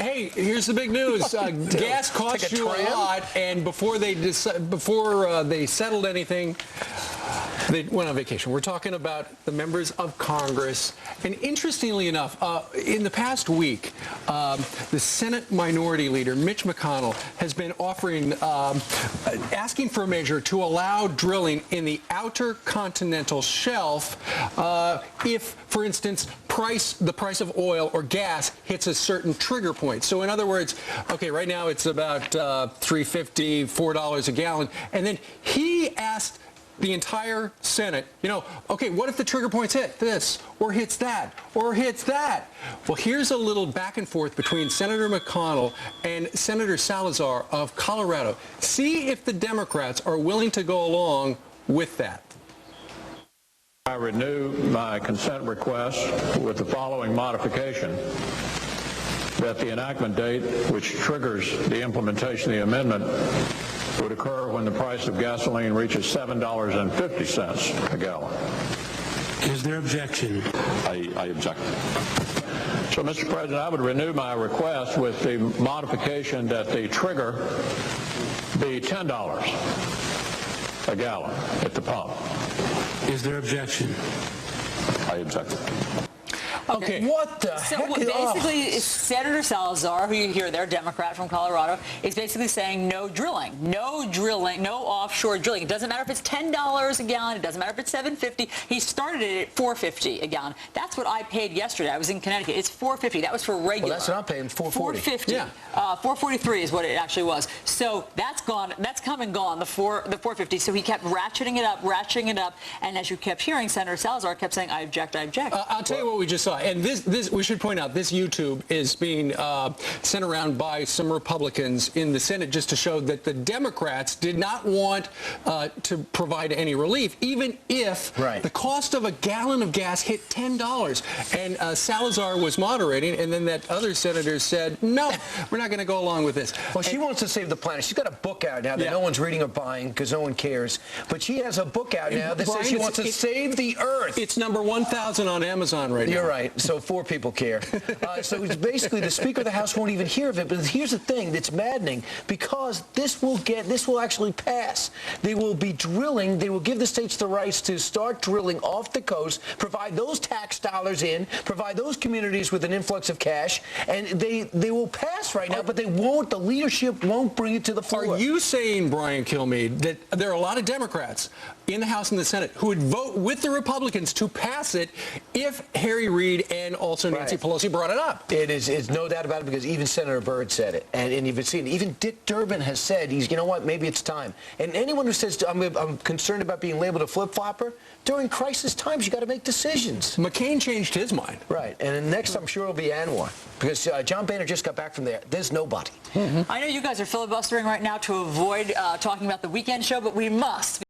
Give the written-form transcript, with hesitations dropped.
Hey, here's the big news. Gas cost you a lot, and before they settled anything, they went on vacation. We're talking about the members of Congress. And interestingly enough, in the past week, the Senate Minority Leader, Mitch McConnell, has been offering, asking for a measure to allow drilling in the outer continental shelf if, for instance, the price of oil or gas hits a certain trigger point. So in other words, okay, right now it's about $3.50, $4 a gallon. And then he asked the entire Senate, okay, what if the trigger points hit this, or hits that, or hits that? Well, here's a little back and forth between Senator McConnell and Senator Salazar of Colorado. See if the Democrats are willing to go along with that. I renew my consent request with the following modification: that the enactment date, which triggers the implementation of the amendment, would occur when the price of gasoline reaches $7.50 a gallon. Is there objection? I object. So, Mr. President, I would renew my request with the modification that the trigger be $10 a gallon at the pump. Is there objection? I object. Okay. What the heck? Basically, Senator Salazar, who you hear there, Democrat from Colorado, is basically saying no drilling, no offshore drilling. It doesn't matter if it's $10 a gallon. It doesn't matter if it's $7.50. He started it at $4.50 a gallon. That's what I paid yesterday. I was in Connecticut. It's $4.50. That was for regular. Well, that's what I'm paying, $4.40. $4.50. Yeah. $4.43 is what it actually was. So that's gone. That's come and gone. The $4.50. So he kept ratcheting it up, and as you kept hearing, Senator Salazar kept saying, "I object. I object." I'll tell you what we just saw. And this we should point out, this YouTube is being sent around by some Republicans in the Senate just to show that the Democrats did not want to provide any relief, even if the cost of a gallon of gas hit $10. And Salazar was moderating, and then that other senator said, no, we're not going to go along with this. Well, she wants to save the planet. She's got a book out now that no one's reading or buying because no one cares. But she has a book out now that says she wants to save the earth. It's number 1,000 on Amazon right now. You're right. So 4 people care. So it's basically the Speaker of the House won't even hear of it. But here's the thing that's maddening, because this will actually pass. They will be drilling. They will give the states the rights to start drilling off the coast, provide those tax dollars in, provide those communities with an influx of cash, and they will pass right now, but they won't. The leadership won't bring it to the floor. Are you saying, Brian Kilmeade, that there are a lot of Democrats in the House and the Senate who would vote with the Republicans to pass it if Harry Reid and also Nancy Pelosi brought it up? It's no doubt about it, because even Senator Byrd said it. And you've seen, even Dick Durbin has said, you know what, maybe it's time. And anyone who says, I'm concerned about being labeled a flip-flopper, during crisis times, you got to make decisions. McCain changed his mind. Right. And then next, I'm sure it'll be Anwar, because John Boehner just got back from there. There's nobody. I know you guys are filibustering right now to avoid talking about the weekend show, but we must.